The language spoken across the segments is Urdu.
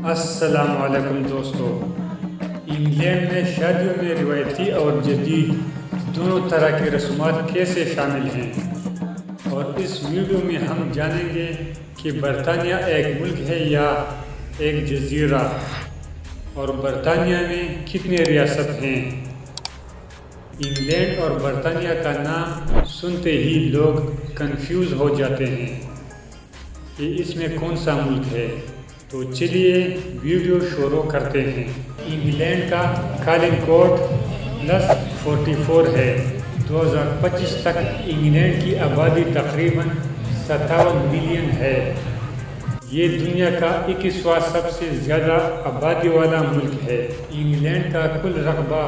السلام علیکم دوستو، انگلینڈ میں شادیوں میں روایتی اور جدید دونوں طرح کی رسومات کیسے شامل ہیں، اور اس ویڈیو میں ہم جانیں گے کہ برطانیہ ایک ملک ہے یا ایک جزیرہ، اور برطانیہ میں کتنے ریاست ہیں۔ انگلینڈ اور برطانیہ کا نام سنتے ہی لوگ کنفیوز ہو جاتے ہیں کہ اس میں کون سا ملک ہے، تو چلیے ویڈیو شروع کرتے ہیں۔ انگلینڈ کا کالنگ کوڈ +44 ہے۔ 2025 تک انگلینڈ کی آبادی تقریباً 57 ملین ہے۔ یہ دنیا کا 21واں سب سے زیادہ آبادی والا ملک ہے۔ انگلینڈ کا کل رقبہ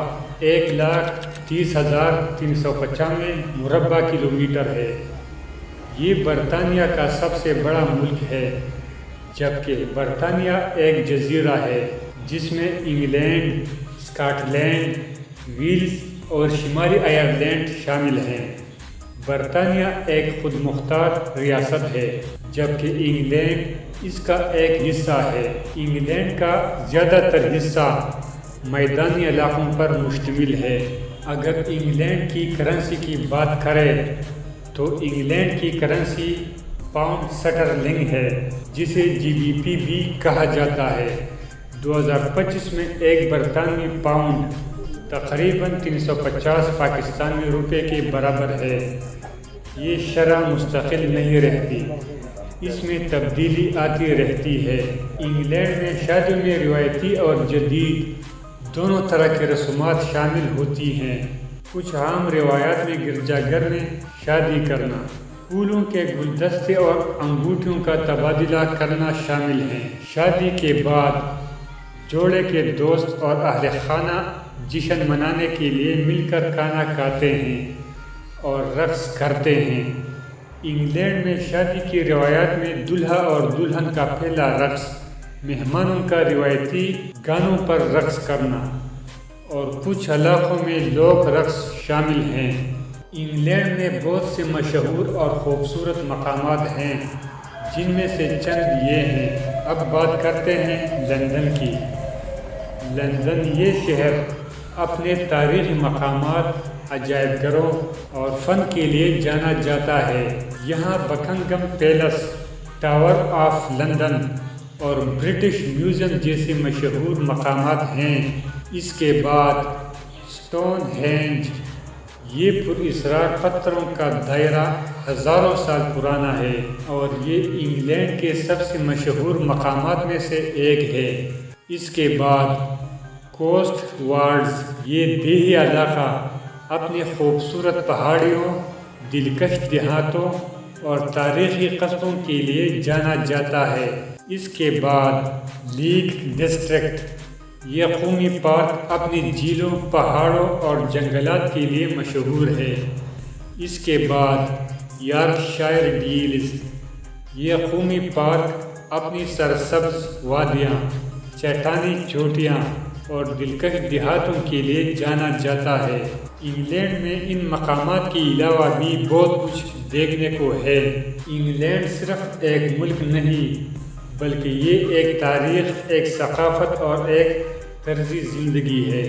1,30,395 مربع کلومیٹر ہے۔ یہ برطانیہ کا سب سے بڑا ملک ہے، جبکہ برطانیہ ایک جزیرہ ہے جس میں انگلینڈ، اسکاٹ لینڈ، ویلز اور شمالی آئرلینڈ شامل ہیں۔ برطانیہ ایک خود مختار ریاست ہے، جبکہ انگلینڈ اس کا ایک حصہ ہے۔ انگلینڈ کا زیادہ تر حصہ میدانی علاقوں پر مشتمل ہے۔ اگر انگلینڈ کی کرنسی کی بات کریں تو انگلینڈ کی کرنسی پاؤنڈ سٹرلنگ ہے، جسے GBP بھی کہا جاتا ہے۔ 2025 میں ایک برطانوی پاؤنڈ تقریباً 350 پاکستانی روپے کے برابر ہے۔ یہ شرح مستقل نہیں رہتی، اس میں تبدیلی آتی رہتی ہے۔ انگلینڈ میں شادیوں میں روایتی اور جدید دونوں طرح کی رسومات شامل ہوتی ہیں۔ کچھ عام روایات میں گرجا گھر میں شادی کرنا، پھولوں کے گلدستے اور انگوٹھیوں کا تبادلہ کرنا شامل ہیں۔ شادی کے بعد جوڑے کے دوست اور اہل خانہ جشن منانے کے لیے مل کر کھانا کھاتے ہیں اور رقص کرتے ہیں۔ انگلینڈ میں شادی کی روایات میں دولہا اور دلہن کا پہلا رقص، مہمانوں کا روایتی گانوں پر رقص کرنا، اور کچھ علاقوں میں لوک رقص شامل ہیں۔ انگلینڈ میں بہت سے مشہور اور خوبصورت مقامات ہیں، جن میں سے چند یہ ہیں۔ اب بات کرتے ہیں لندن کی۔ لندن یہ شہر اپنے تاریخی مقامات، عجائب گھروں اور فن کے لیے جانا جاتا ہے۔ یہاں بکنگم پیلس، ٹاور آف لندن اور برٹش میوزیم جیسے مشہور مقامات ہیں۔ اس کے بعد سٹون ہینج، یہ پراسرار پتھروں کا دائرہ ہزاروں سال پرانا ہے اور یہ انگلینڈ کے سب سے مشہور مقامات میں سے ایک ہے۔ اس کے بعد کوسٹ وارڈز، یہ دیہی علاقہ اپنی خوبصورت پہاڑیوں، دلکش دیہاتوں اور تاریخی قصبوں کے لیے جانا جاتا ہے۔ اس کے بعد لیک ڈسٹرکٹ، یہ قومی پارک اپنی جھیلوں، پہاڑوں اور جنگلات کے لیے مشہور ہے۔ اس کے بعد یارکشائر ڈیلز، یہ قومی پارک اپنی سرسبز وادیاں، چٹانی چوٹیاں اور دلکش دیہاتوں کے لیے جانا جاتا ہے۔ انگلینڈ میں ان مقامات کے علاوہ بھی بہت کچھ دیکھنے کو ہے۔ انگلینڈ صرف ایک ملک نہیں، بلکہ یہ ایک تاریخ، ایک ثقافت اور ایک طرز زندگی ہے۔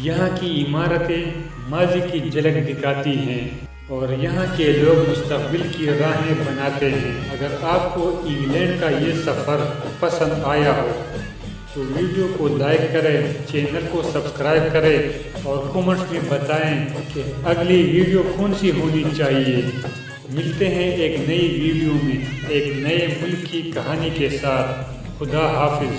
یہاں کی عمارتیں ماضی کی جھلک دکھاتی ہیں اور یہاں کے لوگ مستقبل کی راہیں بناتے ہیں۔ اگر آپ کو انگلینڈ کا یہ سفر پسند آیا ہو تو ویڈیو کو لائک کریں، چینل کو سبسکرائب کریں اور کمنٹس میں بتائیں کہ اگلی ویڈیو کون سی ہونی چاہیے۔ ملتے ہیں ایک نئی ویڈیو میں ایک نئے ملک کی کہانی کے ساتھ۔ خدا حافظ۔